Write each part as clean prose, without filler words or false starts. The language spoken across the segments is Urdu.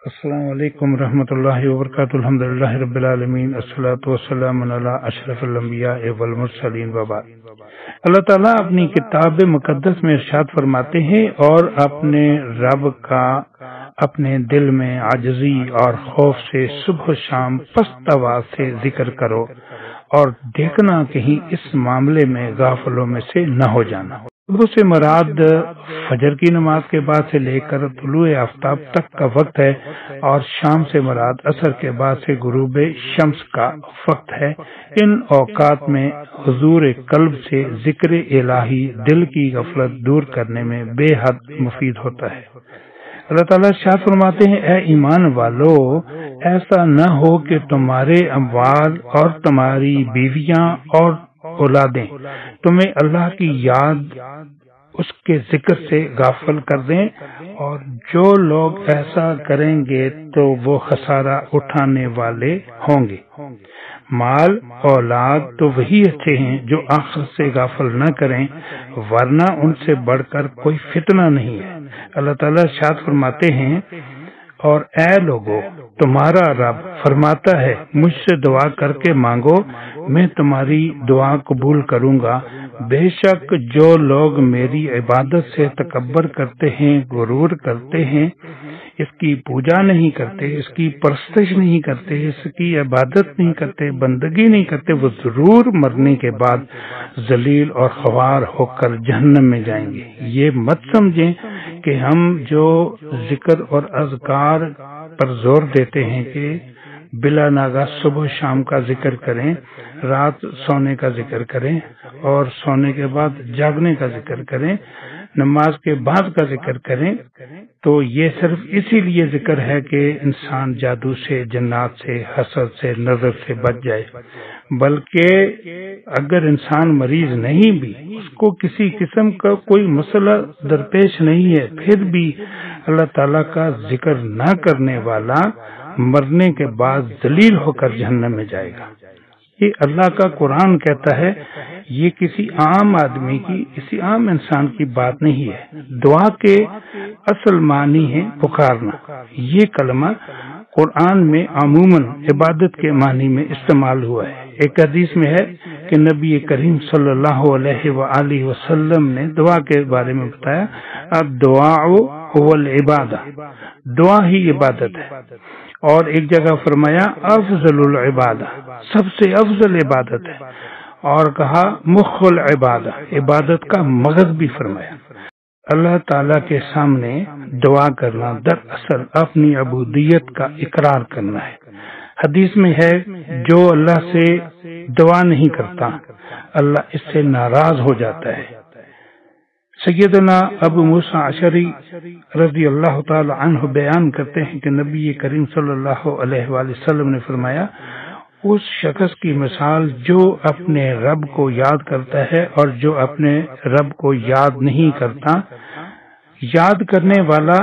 السلام علیکم ورحمۃ اللہ وبرکاتہ۔ الحمدللہ رب العالمین، الصلاۃ والسلام علی اشرف الانبیاء والمرسلین وبعد۔ اللہ تعالیٰ اپنی کتاب مقدس میں ارشاد فرماتے ہیں، اور اپنے رب کا اپنے دل میں عاجزی اور خوف سے صبح و شام پست آواز سے ذکر کرو، اور دیکھنا کہیں اس معاملے میں غافلوں میں سے نہ ہو جانا۔ صبح سے مراد فجر کی نماز کے بعد سے لے کر طلوع آفتاب تک کا وقت ہے، اور شام سے مراد عصر کے بعد سے غروب شمس کا وقت ہے۔ ان اوقات میں حضور قلب سے ذکر الہی دل کی غفلت دور کرنے میں بے حد مفید ہوتا ہے۔ اللہ تعالیٰ ارشاد فرماتے ہیں، اے ایمان والو، ایسا نہ ہو کہ تمہارے اموال اور تمہاری بیویاں اور اولادیں تمہیں اللہ کی یاد اس کے ذکر سے غافل کر دیں، اور جو لوگ ایسا کریں گے تو وہ خسارہ اٹھانے والے ہوں گے۔ مال اولاد تو وہی اچھے ہیں جو آخرت سے غافل نہ کریں، ورنہ ان سے بڑھ کر کوئی فتنہ نہیں ہے۔ اللہ تعالیٰ ارشاد فرماتے ہیں، اور اے لوگو، تمہارا رب فرماتا ہے، مجھ سے دعا کر کے مانگو، میں تمہاری دعا قبول کروں گا۔ بے شک جو لوگ میری عبادت سے تکبر کرتے ہیں، غرور کرتے ہیں، اس کی پوجا نہیں کرتے، اس کی پرستش نہیں کرتے، اس کی عبادت نہیں کرتے، بندگی نہیں کرتے، وہ ضرور مرنے کے بعد ذلیل اور خوار ہو کر جہنم میں جائیں گے۔ یہ مت سمجھیں کہ ہم جو ذکر اور اذکار پر زور دیتے ہیں کہ بلا ناغہ صبح شام کا ذکر کریں، رات سونے کا ذکر کریں، اور سونے کے بعد جاگنے کا ذکر کریں، نماز کے بعد کا ذکر کریں، تو یہ صرف اسی لیے ذکر ہے کہ انسان جادو سے، جنات سے، حسد سے، نظر سے بچ جائے۔ بلکہ اگر انسان مریض نہیں بھی، اس کو کسی قسم کا کوئی مسئلہ درپیش نہیں ہے، پھر بھی اللہ تعالیٰ کا ذکر نہ کرنے والا مرنے کے بعد ذلیل ہو کر جہنم میں جائے گا۔ یہ اللہ کا قرآن کہتا ہے، یہ کسی عام آدمی کی، کسی عام انسان کی بات نہیں ہے۔ دعا کے اصل معنی ہے پکارنا۔ یہ کلمہ قرآن میں عموماً عبادت کے معنی میں استعمال ہوا ہے۔ ایک حدیث میں ہے کہ نبی کریم صلی اللہ علیہ وآلہ وسلم نے دعا کے بارے میں بتایا، الدعاء هو العبادہ، دعا ہی عبادت ہے۔ اور ایک جگہ فرمایا افضل العبادہ، سب سے افضل عبادت ہے، اور کہا مخ العبادہ، عبادت کا مغز بھی فرمایا۔ اللہ تعالیٰ کے سامنے دعا کرنا دراصل اپنی عبودیت کا اقرار کرنا ہے۔ حدیث میں ہے، جو اللہ سے دعا نہیں کرتا اللہ اس سے ناراض ہو جاتا ہے۔ سیدنا ابو موسیٰ اشعری رضی اللہ تعالی عنہ بیان کرتے ہیں کہ نبی کریم صلی اللہ علیہ وآلہ وسلم نے فرمایا، اس شخص کی مثال جو اپنے رب کو یاد کرتا ہے اور جو اپنے رب کو یاد نہیں کرتا، یاد کرنے والا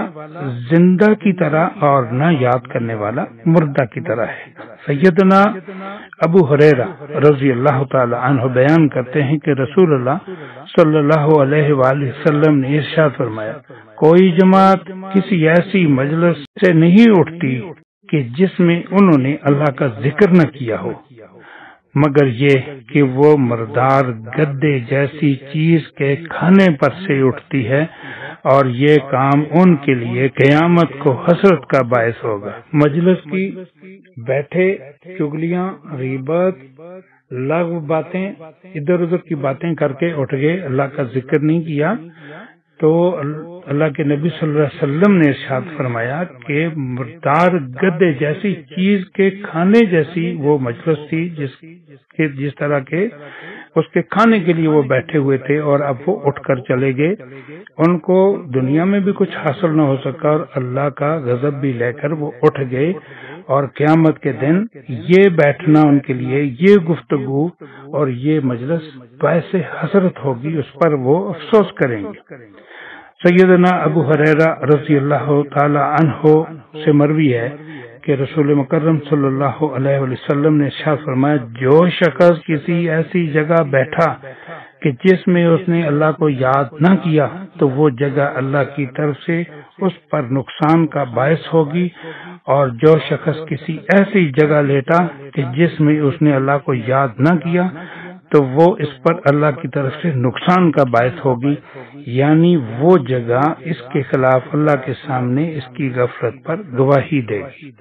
زندہ کی طرح اور نہ یاد کرنے والا مردہ کی طرح ہے۔ سیدنا ابو ہریرہ رضی اللہ تعالی عنہ بیان کرتے ہیں کہ رسول اللہ صلی اللہ علیہ وآلہ وسلم نے ارشاد فرمایا، کوئی جماعت کسی ایسی مجلس سے نہیں اٹھتی کہ جس میں انہوں نے اللہ کا ذکر نہ کیا ہو، مگر یہ کہ وہ مردار گدے جیسی چیز کے کھانے پر سے اٹھتی ہے، اور یہ کام ان کے لیے قیامت کو حسرت کا باعث ہوگا۔ مجلس کی بیٹھے چگلیاں، غیبت، لغو باتیں، ادھر ادھر کی باتیں کر کے اٹھ گئے، اللہ کا ذکر نہیں کیا، تو اللہ کے نبی صلی اللہ علیہ وسلم نے ارشاد فرمایا کہ مردار گدے جیسی چیز کے کھانے جیسی وہ مجلس تھی، جس طرح کے اس کے کھانے کے لیے وہ بیٹھے ہوئے تھے، اور اب وہ اٹھ کر چلے گئے۔ ان کو دنیا میں بھی کچھ حاصل نہ ہو سکا، اور اللہ کا غضب بھی لے کر وہ اٹھ گئے، اور قیامت کے دن یہ بیٹھنا ان کے لیے، یہ گفتگو اور یہ مجلس باعث حسرت ہوگی، اس پر وہ افسوس کریں گے۔ سیدنا ابو ہریرہ رضی اللہ تعالی عنہ سے مروی ہے کہ رسول مکرم صلی اللہ علیہ وسلم نے ارشاد فرمایا، جو شخص کسی ایسی جگہ بیٹھا کہ جس میں اس نے اللہ کو یاد نہ کیا، تو وہ جگہ اللہ کی طرف سے اس پر نقصان کا باعث ہوگی، اور جو شخص کسی ایسی جگہ لیٹا کہ جس میں اس نے اللہ کو یاد نہ کیا تو وہ اس پر اللہ کی طرف سے نقصان کا باعث ہوگی، یعنی وہ جگہ اس کے خلاف اللہ کے سامنے اس کی غفلت پر گواہی دے گی۔